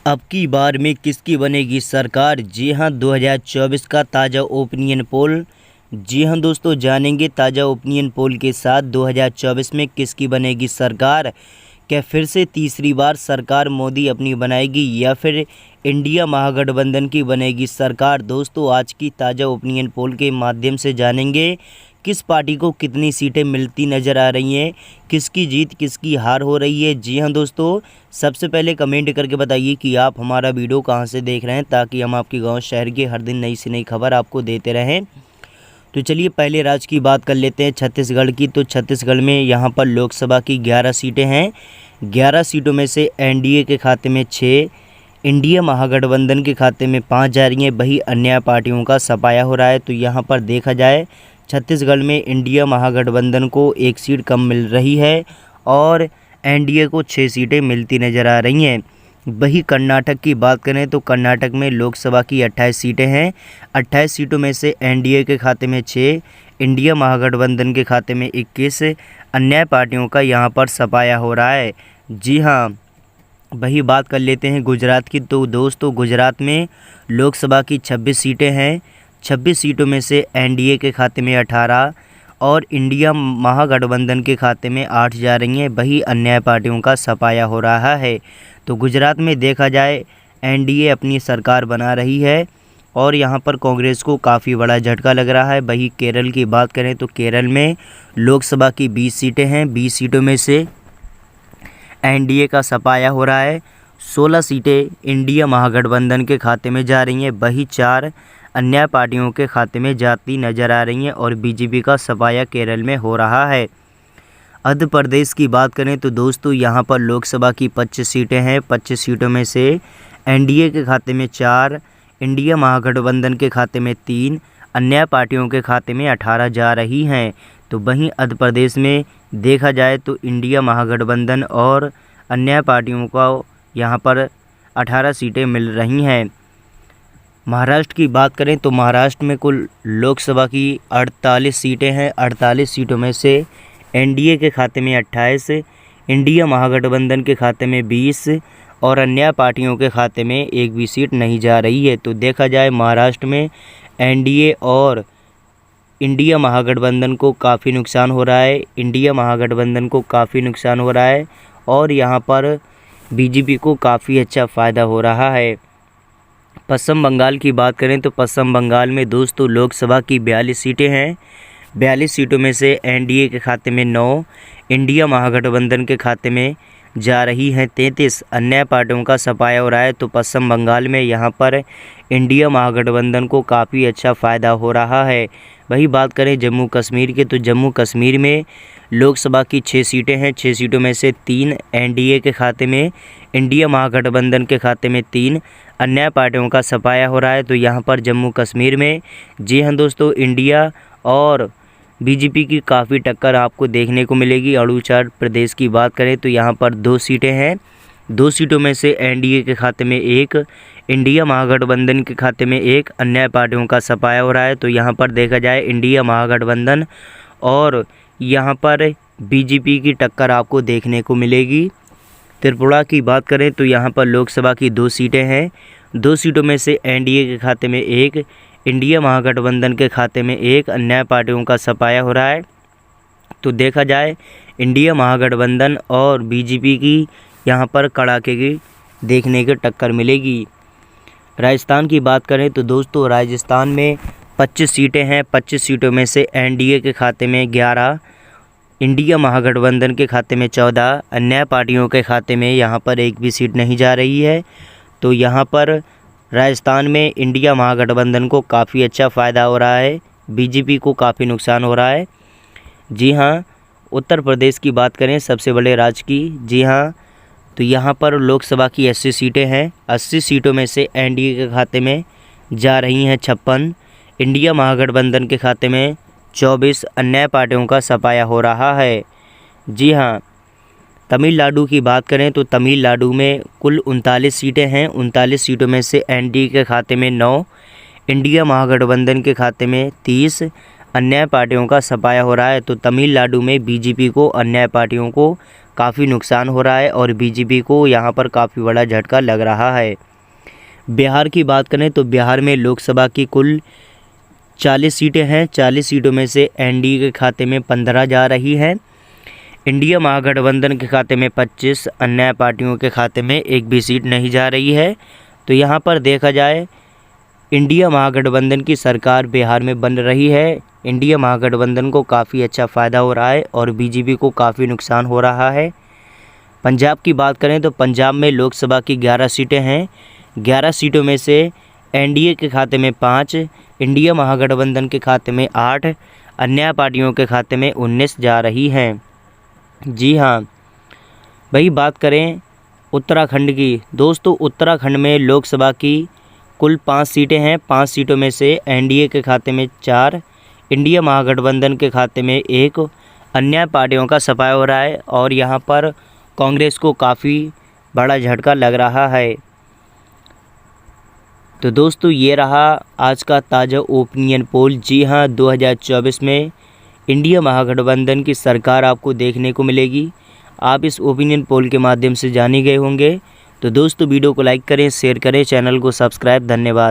अब की बार में किसकी बनेगी सरकार? जी हां, 2024 का ताज़ा ओपिनियन पोल। जी हां दोस्तों, जानेंगे ताज़ा ओपिनियन पोल के साथ 2024 में किसकी बनेगी सरकार। क्या फिर से तीसरी बार सरकार मोदी अपनी बनाएगी या फिर इंडिया महागठबंधन की बनेगी सरकार? दोस्तों, आज की ताज़ा ओपिनियन पोल के माध्यम से जानेंगे किस पार्टी को कितनी सीटें मिलती नज़र आ रही हैं, किसकी जीत किसकी हार हो रही है। जी हां दोस्तों, सबसे पहले कमेंट करके बताइए कि आप हमारा वीडियो कहां से देख रहे हैं, ताकि हम आपके गांव शहर की हर दिन नई से नई खबर आपको देते रहें। तो चलिए पहले राज्य की बात कर लेते हैं, छत्तीसगढ़ की। तो छत्तीसगढ़ में यहां पर लोकसभा की 11 सीटें हैं। 11 सीटों में से एनडीए के खाते में 6, इंडिया महागठबंधन के खाते में 5 जा रही हैं। वही अन्य पार्टियों का सफाया हो रहा है। तो यहाँ पर देखा जाए छत्तीसगढ़ में इंडिया महागठबंधन को 1 सीट कम मिल रही है और एनडीए को 6 सीटें मिलती नज़र आ रही हैं। वही कर्नाटक की बात करें तो कर्नाटक में लोकसभा की 28 सीटें हैं। 28 सीटों में से एनडीए के खाते में 6, इंडिया महागठबंधन के खाते में 21 अन्य पार्टियों का यहाँ पर सफाया हो रहा है। जी हाँ, वही बात कर लेते हैं गुजरात की। तो दोस्तों, गुजरात में लोकसभा की 26 सीटें हैं। 26 सीटों में से एनडीए के खाते में 18 और इंडिया महागठबंधन के खाते में 8 जा रही हैं। वही अन्य पार्टियों का सफाया हो रहा है। तो गुजरात में देखा जाए एनडीए अपनी सरकार बना रही है और यहाँ पर कांग्रेस को काफ़ी बड़ा झटका लग रहा है। वही केरल की बात करें तो केरल में लोकसभा की 20 सीटें हैं। 20 सीटों में से एनडीए का सफाया हो रहा है। 16 सीटें इंडिया महागठबंधन के खाते में जा रही हैं। वही 4 अन्य पार्टियों के खाते में जाती नज़र आ रही हैं और बीजेपी का सफाया केरल में हो रहा है। मध्य प्रदेश की बात करें तो दोस्तों, यहाँ पर लोकसभा की 25 सीटें हैं। 25 सीटों में से एनडीए के खाते में 4, इंडिया महागठबंधन के खाते में 3, अन्य पार्टियों के खाते में 18 जा रही हैं। तो वहीं मध्य प्रदेश में देखा जाए तो इंडिया महागठबंधन और अन्य पार्टियों को यहाँ पर 18 सीटें मिल रही हैं। महाराष्ट्र की बात करें तो महाराष्ट्र में कुल लोकसभा की 48 सीटें हैं। 48 सीटों में से एनडीए के खाते में 28, इंडिया महागठबंधन के खाते में 20 और अन्य पार्टियों के खाते में 1 भी सीट नहीं जा रही है। तो देखा जाए महाराष्ट्र में एनडीए और इंडिया महागठबंधन को काफ़ी नुकसान हो रहा है। इंडिया महागठबंधन को काफ़ी नुकसान हो रहा है और यहाँ पर बीजेपी को काफ़ी अच्छा फ़ायदा हो रहा है। पश्चिम बंगाल की बात करें तो पश्चिम बंगाल में दोस्तों लोकसभा की 42 सीटें हैं। 42 सीटों में से एनडीए के खाते में 9, इंडिया महागठबंधन के खाते में जा रही हैं 33, अन्य पार्टियों का सफाया हो रहा है। तो पश्चिम बंगाल में यहाँ पर इंडिया महागठबंधन को काफ़ी अच्छा फ़ायदा हो रहा है। वही बात करें जम्मू कश्मीर के तो जम्मू कश्मीर में लोकसभा की 6 सीटें हैं। 6 सीटों में से 3 एनडीए के खाते में, इंडिया महागठबंधन के खाते में 3, अन्य पार्टियों का सफाया हो रहा है। तो यहाँ पर जम्मू कश्मीर में जी हाँ दोस्तों, इंडिया और बीजेपी की काफ़ी टक्कर आपको देखने को मिलेगी। अरुणाचल प्रदेश की बात करें तो यहाँ पर 2 सीटें हैं। 2 सीटों में से एनडीए के खाते में 1, इंडिया महागठबंधन के खाते में 1, अन्य पार्टियों का सफाया हो रहा है। तो यहाँ पर देखा जाए इंडिया महागठबंधन और यहाँ पर बीजेपी की टक्कर आपको देखने को मिलेगी। त्रिपुरा की बात करें तो यहाँ पर लोकसभा की 2 सीटें हैं। 2 सीटों में से एनडीए के खाते में 1, इंडिया महागठबंधन के खाते में 1, अन्य पार्टियों का सफाया हो रहा है। तो देखा जाए इंडिया महागठबंधन और बीजेपी की यहाँ पर कड़ाके की देखने की टक्कर मिलेगी। राजस्थान की बात करें तो दोस्तों राजस्थान में 25 सीटें हैं। 25 सीटों में से एनडीए के खाते में 11, इंडिया महागठबंधन के खाते में 14, अन्य पार्टियों के खाते में यहाँ पर 1 भी सीट नहीं जा रही है। तो यहाँ पर राजस्थान में इंडिया महागठबंधन को काफ़ी अच्छा फ़ायदा हो रहा है, बीजेपी को काफ़ी नुकसान हो रहा है। जी हाँ, उत्तर प्रदेश की बात करें सबसे बड़े राज्य की। जी हाँ, तो यहाँ पर लोकसभा की 80 सीटें हैं। 80 सीटों में से एनडीए के खाते में जा रही हैं 56, इंडिया महागठबंधन के खाते में 24, अन्य पार्टियों का सफाया हो रहा है। जी हाँ, तमिलनाडु की बात करें तो तमिलनाडु में कुल 39 सीटें हैं। 39 सीटों में से एनडीए के खाते में 9, इंडिया महागठबंधन के खाते में 30, अन्य पार्टियों का सफाया हो रहा है। तो तमिलनाडु में बीजेपी को, अन्य पार्टियों को काफ़ी नुकसान हो रहा है और बीजेपी को यहाँ पर काफ़ी बड़ा झटका लग रहा है। बिहार की बात करें तो बिहार में लोकसभा की कुल 40 सीटें हैं। 40 सीटों में से एनडीए के खाते में 15 जा रही हैं, इंडिया महागठबंधन के खाते में 25, अन्य पार्टियों के खाते में एक भी सीट नहीं जा रही है। तो यहाँ पर देखा जाए इंडिया महागठबंधन की सरकार बिहार में बन रही है। इंडिया महागठबंधन को काफ़ी अच्छा फ़ायदा हो रहा है और बीजेपी को काफ़ी नुकसान हो रहा है। पंजाब की बात करें तो पंजाब में लोकसभा की 11 सीटें हैं। 11 सीटों में से एनडीए के खाते में 5, इंडिया महागठबंधन के खाते में 8, अन्य पार्टियों के खाते में 19 जा रही हैं। जी हाँ भाई, बात करें उत्तराखंड की। दोस्तों उत्तराखंड में लोकसभा की कुल 5 सीटें हैं। 5 सीटों में से एनडीए के खाते में 4, इंडिया महागठबंधन के खाते में 1, अन्य पार्टियों का सफाया हो रहा है और यहाँ पर कांग्रेस को काफ़ी बड़ा झटका लग रहा है। तो दोस्तों ये रहा आज का ताज़ा ओपिनियन पोल। जी हाँ, 2024 में इंडिया महागठबंधन की सरकार आपको देखने को मिलेगी। आप इस ओपिनियन पोल के माध्यम से जाने गए होंगे। तो दोस्तों वीडियो को लाइक करें, शेयर करें, चैनल को सब्सक्राइब। धन्यवाद।